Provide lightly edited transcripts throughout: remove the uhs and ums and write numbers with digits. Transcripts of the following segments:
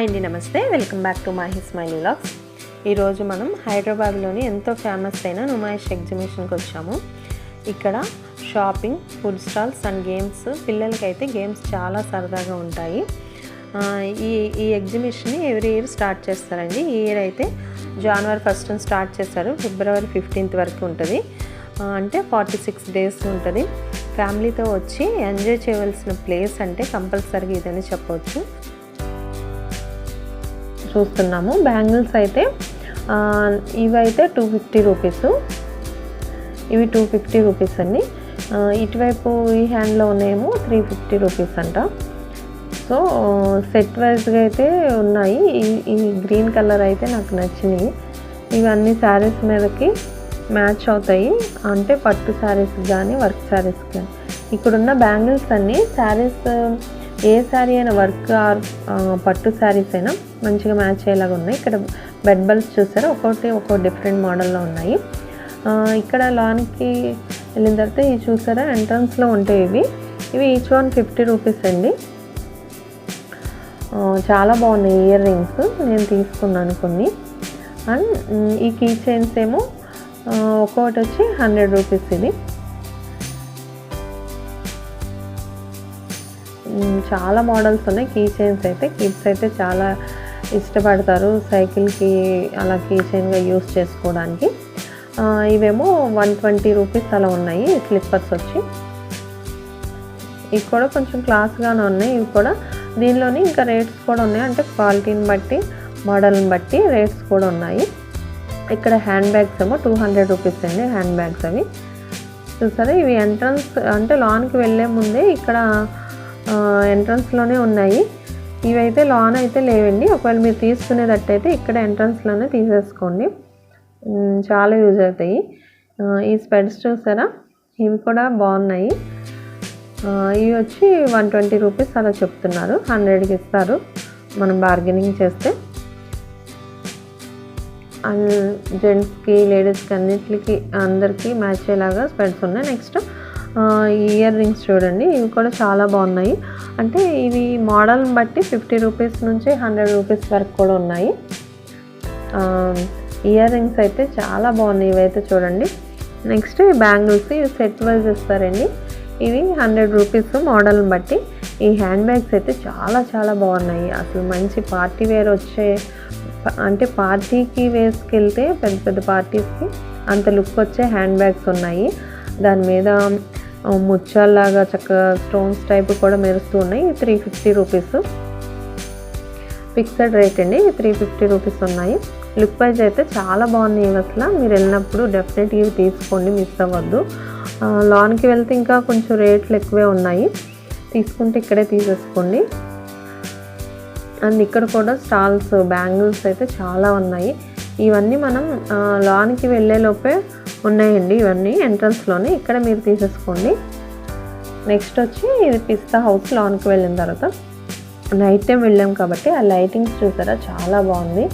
అండి, నమస్తే. Welcome back to my smiley vlogs. ఈరోజు మనం హైదరాబాద్లోని ఎంతో ఫేమస్ అయిన నుమాయిష్ ఎగ్జిబిషన్కి వచ్చాము. ఇక్కడ shopping, food stalls and games, పిల్లలకైతే గేమ్స్ చాలా సరదాగా ఉంటాయి. ఈ ఎగ్జిబిషన్ని ఎవ్రీ ఇయర్ స్టార్ట్ చేస్తారండి. ఈ ఇయర్ అయితే జనవరి 1 స్టార్ట్ చేస్తారు, ఫిబ్రవరి 15 వరకు ఉంటుంది. అంటే 46 డేస్ ఉంటుంది. ఫ్యామిలీతో వచ్చి ఎంజాయ్ చేయవలసిన ప్లేస్ అంటే కంపల్సరీగా ఇదని చెప్పవచ్చు. చూస్తున్నాము బ్యాంగిల్స్ అయితే ఇవైతే 250 రూపీస్, ఇవి 250 రూపీస్ అండి. ఇటువైపు ఈ హ్యాండ్లో ఉన్నాయేమో 350 రూపీస్ అంట. సో సెట్ వైజ్గా అయితే ఉన్నాయి. ఈ గ్రీన్ కలర్ అయితే నాకు నచ్చినాయి. ఇవన్నీ శారీస్ మీదకి మ్యాచ్ అవుతాయి, అంటే పట్టు శారీస్ కానీ వర్క్ శారీస్ కానీ. ఇక్కడున్న బ్యాంగిల్స్ అన్నీ శారీస్, ఏ శారీ అయినా వర్క్ ఆర్ పట్టు శారీస్ అయినా మంచిగా మ్యాచ్ అయ్యేలాగా ఉన్నాయి. ఇక్కడ బెడ్ బల్బ్స్ చూసారా, ఒక్కో డిఫరెంట్ మోడల్లో ఉన్నాయి. ఇక్కడ లాన్కి వెళ్ళిన తర్వాత ఇవి చూసారా, ఎంట్రన్స్లో ఉంటాయి. ఇవి ఈచ్ వన్ 50 రూపీస్ అండి. చాలా బాగున్నాయి ఇయర్ రింగ్స్, నేను తీసుకున్నాను కొన్ని. అండ్ ఈ కీ చైన్స్ ఏమో ఒక్కొక్కటి వచ్చి 100 రూపీస్. ఇది చాలా మోడల్స్ ఉన్నాయి. కీ చైన్స్ అయితే కిడ్స్ అయితే చాలా ఇష్టపడతారు, సైకిల్కి అలా కీ చైన్గా యూస్ చేసుకోవడానికి. ఇవేమో 120 రూపీస్ అలా ఉన్నాయి. స్లిప్పర్స్ వచ్చి ఇవి కూడా కొంచెం క్లాస్గానే ఉన్నాయి. ఇవి కూడా దీనిలోని ఇంకా రేట్స్ కూడా ఉన్నాయి, అంటే క్వాలిటీని బట్టి మోడల్ని బట్టి రేట్స్ కూడా ఉన్నాయి. ఇక్కడ హ్యాండ్ బ్యాగ్స్ ఏమో 200 రూపీస్ అండి. హ్యాండ్ బ్యాగ్స్ అవి చూసారా. ఇవి ఎంట్రన్స్ అంటే లాన్కి వెళ్ళే ముందే ఇక్కడ ఎంట్రన్స్లోనే ఉన్నాయి. ఇవైతే లాన్ అయితే లేవండి. ఒకవేళ మీరు తీసుకునేటట్టయితే ఇక్కడ ఎంట్రన్స్లోనే తీసేసుకోండి, చాలా యూజ్ అవుతాయి. ఈ స్పెడ్స్ చూసారా, ఇవి కూడా బాగున్నాయి. ఇవి వచ్చి 120 రూపీస్ అలా చెప్తున్నారు. 100కి ఇస్తారు మనం బార్గెనింగ్ చేస్తే. అండ్ జెంట్స్కి, లేడీస్కి అన్నిటికి అందరికీ మ్యాచ్ అయ్యేలాగా స్పెడ్స్ ఉన్నాయి. నెక్స్ట్ ఇయర్ రింగ్స్ చూడండి, ఇవి కూడా చాలా బాగున్నాయి. అంటే ఇవి మోడల్ని బట్టి 50 రూపీస్ నుంచి 100 రూపీస్ వరకు కూడా ఉన్నాయి. ఇయర్ రింగ్స్ అయితే చాలా బాగున్నాయి ఇవైతే చూడండి. నెక్స్ట్ బ్యాంగిల్స్, ఇవి సెట్ వైజ్ ఇస్తారండి. ఇవి 100 రూపీస్ మోడల్ని బట్టి. ఈ హ్యాండ్ బ్యాగ్స్ అయితే చాలా బాగున్నాయి. అసలు మంచి పార్టీ వేర్ వచ్చే, అంటే పార్టీకి వేసుకెళ్తే పెద్ద పార్టీస్కి అంత లుక్ వచ్చే హ్యాండ్ బ్యాగ్స్ ఉన్నాయి. దాని మీద ముత్యాల్లాగా చక్కగా స్టోన్స్ టైప్ కూడా మెరుస్తూ ఉన్నాయి. 350 రూపీస్ ఫిక్స్డ్ రేట్ అండి. 350 రూపీస్ ఉన్నాయి. లుక్ వైజ్ అయితే చాలా బాగున్నాయి. అసలు మీరు వెళ్ళినప్పుడు డెఫినెట్గా ఇవి తీసుకోండి, మిస్ అవ్వద్దు. లాన్కి వెళ్తే ఇంకా కొంచెం రేట్లు ఎక్కువే ఉన్నాయి, తీసుకుంటే ఇక్కడే తీసేసుకోండి. అండ్ ఇక్కడ కూడా స్టాల్స్, బ్యాంగిల్స్ అయితే చాలా ఉన్నాయి. ఇవన్నీ మనం లాన్కి వెళ్ళేలోపే ఉన్నాయండి. ఇవన్నీ ఎంట్రన్స్లోనే, ఇక్కడ మీరు తీసేసుకోండి. నెక్స్ట్ వచ్చి ఇది పిస్తా హౌస్. లాన్కి వెళ్ళిన తర్వాత నైట్ టైం వెళ్ళాం కాబట్టి ఆ లైటింగ్స్ చూసారా, చాలా బాగుంది.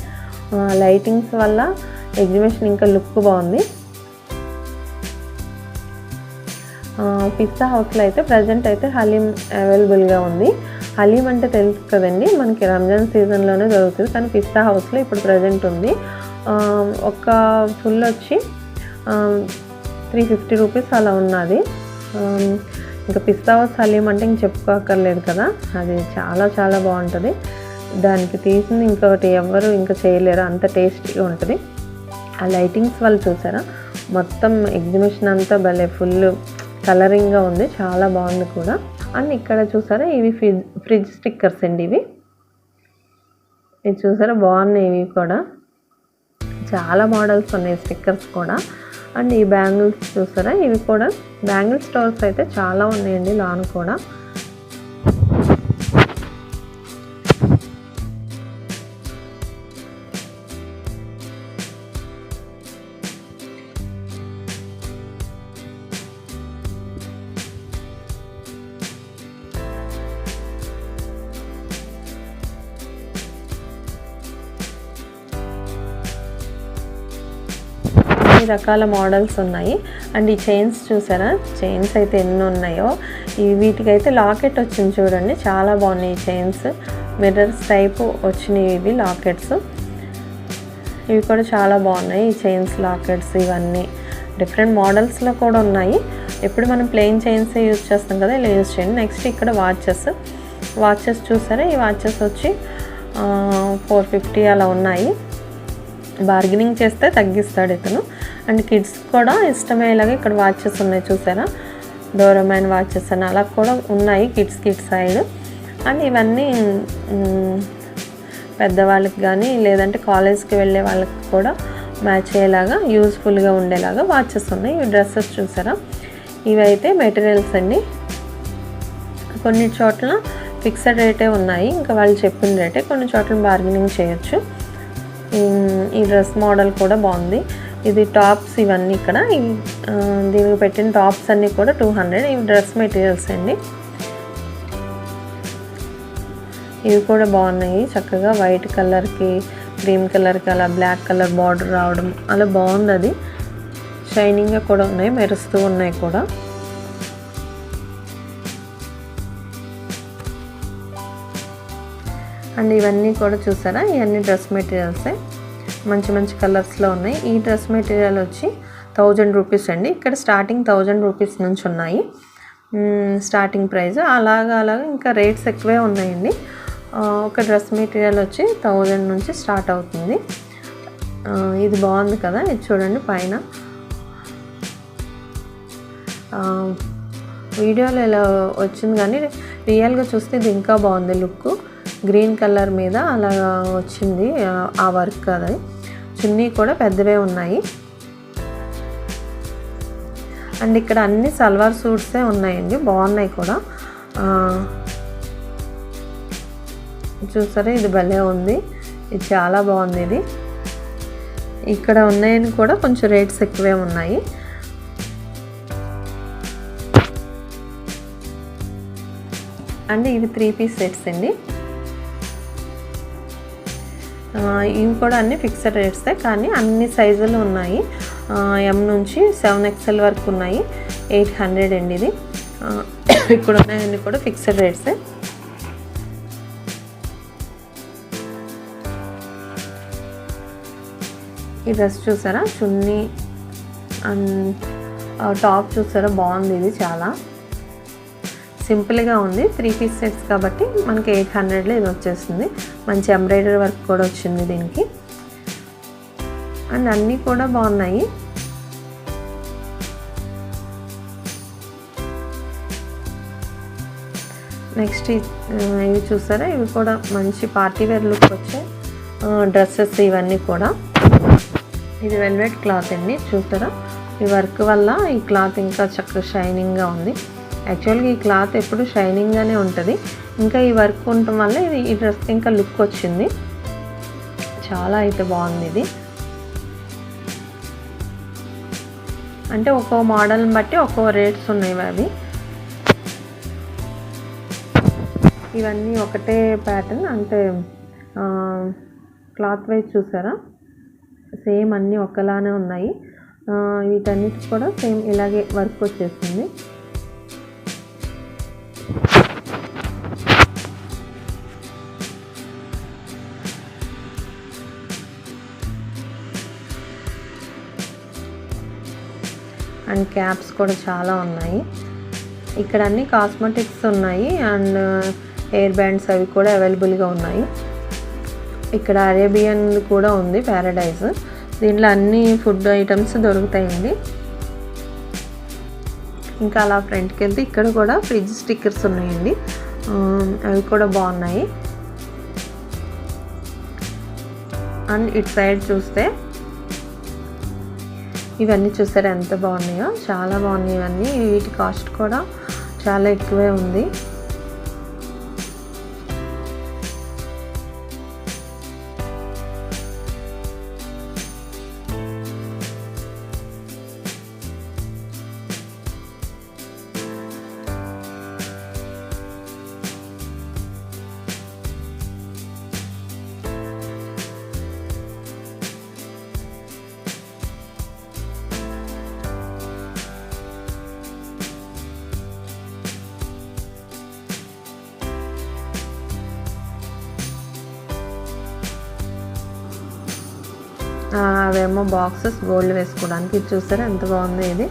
లైటింగ్స్ వల్ల ఎగ్జిబిషన్ ఇంకా లుక్ బాగుంది. పిస్తా హౌస్లో అయితే ప్రజెంట్ అయితే హలీం అవైలబుల్గా ఉంది. హలీం అంటే తెలుసు కదండి, మనకి రంజాన్ సీజన్లోనే దొరుకుతుంది. కానీ పిస్తా హౌస్లో ఇప్పుడు ప్రజెంట్ ఉంది. ఒక ఫుల్ వచ్చి 350 రూపీస్ అలా ఉన్నది. ఇంకా పిస్తా హౌస్ హలీం అంటే ఇంక చెప్పుకోక్కర్లేదు కదా, అది చాలా బాగుంటుంది. దానికి తీసింది ఇంకొకటి ఎవరు ఇంకా చేయలేరు, అంత టేస్టీగా ఉంటుంది. ఆ లైటింగ్స్ వాళ్ళు చూసారా, మొత్తం ఎగ్జిబిషన్ అంతా భలే ఫుల్ కలరింగ్గా ఉంది, చాలా బాగుంది కూడా. అండ్ ఇక్కడ చూసారా, ఇవి ఫ్రిడ్జ్ స్టిక్కర్స్ అండి. ఇవి చూసారా, బాగున్నాయి. ఇవి కూడా చాలా మోడల్స్ ఉన్నాయి, స్టిక్కర్స్ కూడా. అండ్ ఈ బ్యాంగిల్స్ చూసారా, ఇవి కూడా బ్యాంగిల్ స్టోర్స్ అయితే చాలా ఉన్నాయండి లాన్ కూడా. రకాల మోడల్స్ ఉన్నాయి. అండ్ ఈ చైన్స్ చూసారా, చైన్స్ అయితే ఎన్ని ఉన్నాయో. వీటికైతే లాకెట్ వచ్చింది చూడండి, చాలా బాగున్నాయి ఈ చైన్స్. మిర్రర్స్ టైప్ వచ్చినాయి ఇవి లాకెట్స్. ఇవి కూడా చాలా బాగున్నాయి. ఈ చైన్స్ లాకెట్స్ ఇవన్నీ డిఫరెంట్ మోడల్స్లో కూడా ఉన్నాయి. ఎప్పుడు మనం ప్లెయిన్ చైన్సే యూజ్ చేస్తాం కదా, ఇలా యూజ్ చేయండి. నెక్స్ట్ ఇక్కడ వాచెస్ చూసారా, ఈ వాచెస్ వచ్చి 450 అలా ఉన్నాయి. బార్గెనింగ్ చేస్తే తగ్గిస్తాడు ఇతను. అండ్ కిడ్స్ కూడా ఇష్టమయ్యేలాగా ఇక్కడ వాచెస్ ఉన్నాయి చూసారా, డోరామాన్ వాచెస్ అని అలా కూడా ఉన్నాయి కిడ్స్ సైడ్. అండ్ ఇవన్నీ పెద్దవాళ్ళకి కానీ లేదంటే కాలేజ్కి వెళ్ళే వాళ్ళకి కూడా మ్యాచ్ అయ్యేలాగా యూజ్ఫుల్గా ఉండేలాగా వాచెస్ ఉన్నాయి. ఇవి డ్రెస్సెస్ చూసారా, ఇవైతే మెటీరియల్స్ అండి. కొన్ని చోట్ల ఫిక్స్డ్ రేటే ఉన్నాయి, ఇంకా వాళ్ళు చెప్పిన రేటే. కొన్ని చోట్ల బార్గెనింగ్ చేయొచ్చు. ఈ డ్రెస్ మోడల్ కూడా బాగుంది. ఇది టాప్స్ ఇవన్నీ ఇక్కడ దీనికి పెట్టిన టాప్స్ అన్నీ కూడా 200. ఇవి డ్రెస్ మెటీరియల్స్ అండి. ఇవి కూడా బాగున్నాయి. చక్కగా వైట్ కలర్కి క్రీమ్ కలర్కి అలా బ్లాక్ కలర్ బార్డర్ రావడం అలా బాగుంది. అది షైనింగ్గా కూడా ఉన్నాయి, మెరుస్తూ ఉన్నాయి కూడా. అండ్ ఇవన్నీ కూడా చూసారా, ఇవన్నీ డ్రెస్ మెటీరియల్సే. మంచి కలర్స్లో ఉన్నాయి. ఈ డ్రెస్ మెటీరియల్ వచ్చి 1000 రూపీస్ అండి. ఇక్కడ స్టార్టింగ్ 1000 రూపీస్ నుంచి ఉన్నాయి స్టార్టింగ్ ప్రైస్. అలాగా ఇంకా రేట్స్ ఎక్కువే ఉన్నాయండి. ఒక డ్రెస్ మెటీరియల్ వచ్చి 1000 నుంచి స్టార్ట్ అవుతుంది. ఇది బాగుంది కదా, ఇది చూడండి పైన వీడియోలో ఇలా వచ్చింది కానీ రియల్గా చూస్తే ఇది ఇంకా బాగుంది లుక్. గ్రీన్ కలర్ మీద అలా వచ్చింది ఆ వర్క్. అది చున్నీ కూడా పెద్దవే ఉన్నాయి. అండ్ ఇక్కడ అన్ని సల్వార్ సూట్సే ఉన్నాయండి, బాగున్నాయి కూడా. చూసారా, ఇది భలే ఉంది, ఇది చాలా బాగుంది. ఇది ఇక్కడ ఉన్నాయని కూడా కొంచెం రేట్స్ ఎక్కువే ఉన్నాయి. అండ్ ఇవి 3 పీస్ సెట్స్ అండి. ఇవి కూడా అన్ని ఫిక్స్డ్ రేట్సే, కానీ అన్ని సైజులు ఉన్నాయి. M నుంచి 7XL వరకు ఉన్నాయి. 800 అండి ఇది. ఇక్కడ ఉన్నాయన్నీ కూడా ఫిక్స్డ్ రేట్సే. ఈ డ్రెస్ చూసారా, చున్నీ అండ్ టాప్ చూసారా, బాగుంది. ఇది చాలా సింపుల్గా ఉంది. 3 పీస్ సెట్స్ కాబట్టి మనకి 800లో ఇది వచ్చేస్తుంది. మంచి ఎంబ్రాయిడరీ వర్క్ కూడా వచ్చింది దీనికి. అండ్ అన్నీ కూడా బాగున్నాయి. నెక్స్ట్ ఇవి చూసారా, ఇవి కూడా మంచి పార్టీ వేర్ లుక్ వచ్చే డ్రెస్సెస్ ఇవన్నీ కూడా. ఇది వెల్వెట్ క్లాత్ అండి, చూసారా, ఈ వర్క్ వల్ల ఈ క్లాత్ ఇంకా చక్కగా షైనింగ్గా ఉంది. యాక్చువల్గా ఈ క్లాత్ ఎప్పుడు షైనింగ్గానే ఉంటుంది, ఇంకా ఈ వర్క్ ఉండటం వల్ల ఈ డ్రెస్కి ఇంకా లుక్ వచ్చింది. చాలా అయితే బాగుంది ఇది. అంటే ఒక్కో మోడల్ని బట్టి ఒక్కో రేట్స్ ఉన్నాయి అవి. ఇవన్నీ ఒకటే ప్యాటర్న్, అంటే క్లాత్ వైజ్ చూసారా, సేమ్ అన్నీ ఒకలానే ఉన్నాయి. వీటన్నిటి కూడా సేమ్ ఇలాగే వర్క్ వచ్చేసింది. అండ్ క్యాప్స్ కూడా చాలా ఉన్నాయి. ఇక్కడ అన్ని కాస్మెటిక్స్ ఉన్నాయి అండ్ హెయిర్ బ్యాండ్స్ అవి కూడా అవైలబుల్గా ఉన్నాయి. ఇక్కడ అరేబియన్ కూడా ఉంది, ప్యారడైజ్. దీంట్లో అన్ని ఫుడ్ ఐటమ్స్ దొరుకుతాయండి. ఇంకా అలా ఫ్రంట్కి వెళ్తే ఇక్కడ కూడా ఫ్రిడ్జ్ స్టిక్కర్స్ ఉన్నాయండి, అవి కూడా బాగున్నాయి. అండ్ ఇటు సైడ్ చూస్తే ఇవన్నీ చూసారా ఎంత బాగున్నాయో, చాలా బాగున్నాయి ఇవన్నీ. వీటి కాస్ట్ కూడా చాలా ఎక్కువే ఉంది. అవేమో బాక్సెస్ గోల్డ్ వేసుకోవడానికి. ఇది చూసారా ఎంత బాగుంది ఇది.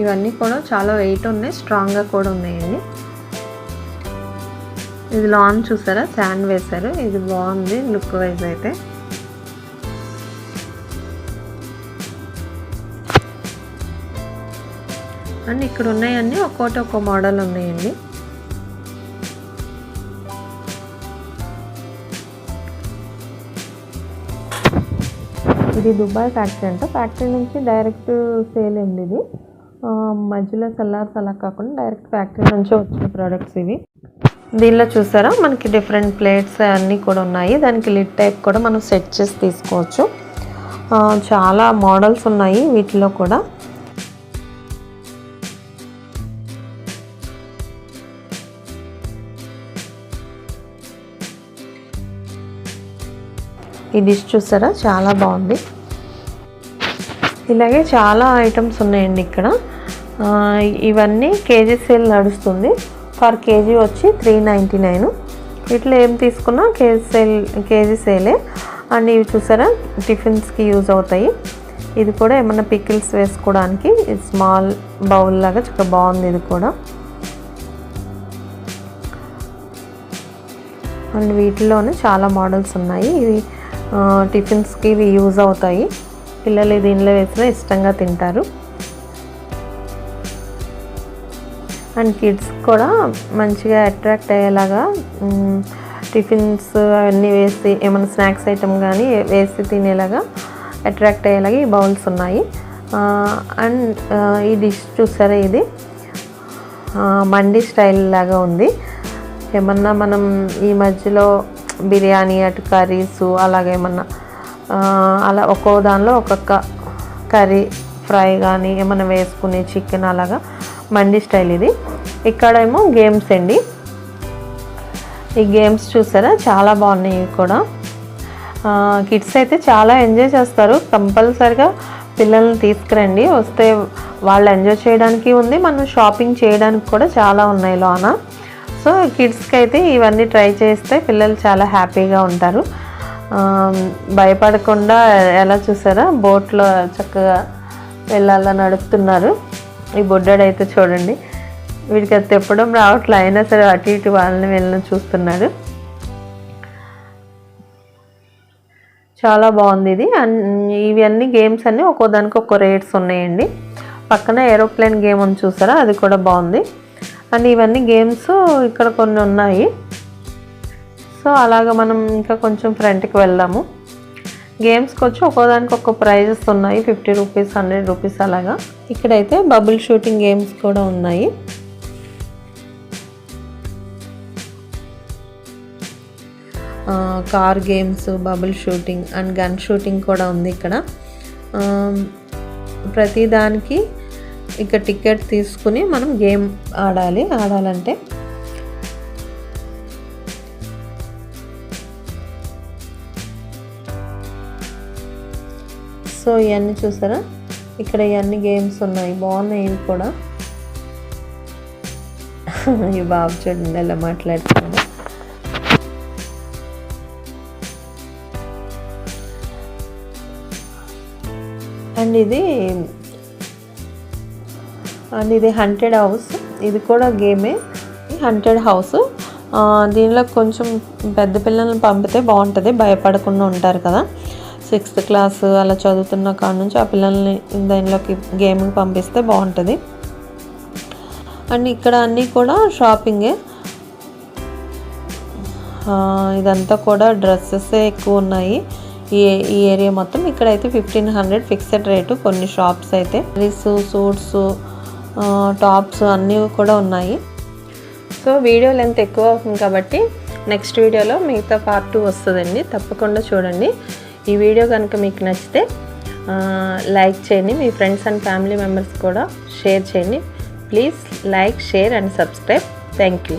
ఇవన్నీ కూడా చాలా వెయిట్ ఉన్నాయి, స్ట్రాంగ్గా కూడా ఉన్నాయండి. ఇది లాన్ చూసారా శాండ్ వేశారు, ఇది బాగుంది లుక్ వైజ్ అయితే. అండ్ ఇక్కడ ఉన్నాయన్నీ ఒక్కోటి ఒక్కో మోడల్ ఉన్నాయండి. ఇది దుబాయ్ ఫ్యాక్టరీ అంట. ఫ్యాక్టరీ నుంచి డైరెక్ట్ సేల్ అండి ఇది. మధ్యలో సెల్లార్స్ అలా కాకుండా డైరెక్ట్ ఫ్యాక్టరీ నుంచి వచ్చిన ప్రోడక్ట్స్ ఇవి. దీనిలో చూసారా మనకి డిఫరెంట్ ప్లేట్స్ అన్నీ కూడా ఉన్నాయి. దానికి లిడ్ టైప్ కూడా మనం సెట్ చేసి తీసుకోవచ్చు. చాలా మోడల్స్ ఉన్నాయి వీటిలో కూడా. ఈ డిష్ చూసారా చాలా బాగుంది. ఇలాగే చాలా ఐటమ్స్ ఉన్నాయండి ఇక్కడ. ఇవన్నీ కేజీ సేల్ నడుస్తుంది. పర్ కేజీ వచ్చి 399. వీటిలో ఏం తీసుకున్నా కేజీ సేలే. అండ్ ఇవి చూసారా టిఫిన్స్కి యూజ్ అవుతాయి. ఇది కూడా ఏమన్నా పికిల్స్ వేసుకోవడానికి స్మాల్ బౌల్ లాగా చాలా బాగుంది ఇది కూడా. అండ్ వీటిలోనే చాలా మోడల్స్ ఉన్నాయి. ఇవి టిఫిన్స్కి ఇవి యూజ్ అవుతాయి. పిల్లలు దీనిలో వేసినా ఇష్టంగా తింటారు. అండ్ కిడ్స్ కూడా మంచిగా అట్రాక్ట్ అయ్యేలాగా టిఫిన్స్ అవన్నీ వేసి ఏమైనా స్నాక్స్ ఐటమ్ కానీ వేసి తినేలాగా అట్రాక్ట్ అయ్యేలాగా ఈ బౌల్స్ ఉన్నాయి. అండ్ ఈ డిష్ చూసారా ఇది మండీ స్టైల్ లాగా ఉంది. ఏమన్నా మనం ఈ మధ్యలో బిర్యానీ అటు కర్రీస్ అలాగేమన్నా అలా ఒక్కో దానిలో ఒక్కొక్క కర్రీ ఫ్రై కానీ ఏమైనా వేసుకునే చికెన్ అలాగా మండీ స్టైల్ ఇది. ఇక్కడేమో గేమ్స్ అండి. ఈ గేమ్స్ చూసారా చాలా బాగున్నాయి ఇవి కూడా. కిడ్స్ అయితే చాలా ఎంజాయ్ చేస్తారు. కంపల్సరిగా పిల్లల్ని తీసుకురండి. వస్తే వాళ్ళు ఎంజాయ్ చేయడానికి ఉంది, మనం షాపింగ్ చేయడానికి కూడా చాలా ఉన్నాయి లోన. సో కిడ్స్కి అయితే ఇవన్నీ ట్రై చేస్తే పిల్లలు చాలా హ్యాపీగా ఉంటారు. భయపడకుండా ఎలా చూసారా బోట్లో చక్కగా వెళ్ళాలా నడుపుతున్నారు. ఈ బొడ్డాడైతే చూడండి వీడికి అది తెప్పడం రావట్లే, అయినా సరే అటు ఇటు వాళ్ళని వెళ్ళని చూస్తున్నాడు. చాలా బాగుంది ఇది. ఇవన్నీ గేమ్స్ అన్నీ ఒక్కో దానికి ఒక్కో రేట్స్ ఉన్నాయండి. పక్కన ఏరోప్లేన్ గేమ్ అని చూసారా అది కూడా బాగుంది. అండ్ ఇవన్నీ గేమ్స్ ఇక్కడ కొన్ని ఉన్నాయి. సో అలాగ మనం ఇంకా కొంచెం ఫ్రంట్కి వెళ్దాము. గేమ్స్కి వచ్చి ఒక్కోదానికి ఒక్కో ప్రైజెస్ ఉన్నాయి. 50 రూపీస్ 100 రూపీస్ అలాగా. ఇక్కడైతే బబుల్ షూటింగ్ గేమ్స్ కూడా ఉన్నాయి. Car games, bubble shooting and gun shooting కూడా ఉంది ఇక్కడ. ప్రతిదానికి ఇక టికెట్ తీసుకుని మనం గేమ్ ఆడాలంటే సో ఇవన్నీ చూసారా ఇక్కడ ఇవన్నీ గేమ్స్ ఉన్నాయి, బాగున్నాయి ఇవి కూడా. ఈ బాబు చూడండి ఎలా మాట్లాడుతున్నాడు. అండ్ ఇది హంటెడ్ హౌస్. ఇది కూడా గేమే, హంటెడ్ హౌస్. దీనిలో కొంచెం పెద్ద పిల్లల్ని పంపితే బాగుంటుంది, భయపడకుండా ఉంటారు కదా. 6th క్లాస్ అలా చదువుతున్న కాడ నుంచి ఆ పిల్లల్ని దీనిలోకి గేమ్కి పంపిస్తే బాగుంటుంది. అండ్ ఇక్కడ అన్నీ కూడా షాపింగే. ఇదంతా కూడా డ్రెస్సెస్ ఎక్కువ ఉన్నాయి ఈ ఏరియా మొత్తం. ఇక్కడైతే 1500 ఫిక్స్డ్ రేటు. కొన్ని షాప్స్ అయితే డ్రెస్, సూట్స్, టాప్స్ అన్నీ కూడా ఉన్నాయి. సో వీడియో లెంత్ ఎక్కువ అవుతుంది కాబట్టి నెక్స్ట్ వీడియోలో మిగతా పార్ట్ 2 వస్తుందండి, తప్పకుండా చూడండి. ఈ వీడియో కనుక మీకు నచ్చితే లైక్ చేయండి, మీ ఫ్రెండ్స్ అండ్ ఫ్యామిలీ మెంబర్స్ కూడా షేర్ చేయండి. Please like, share and subscribe. Thank you.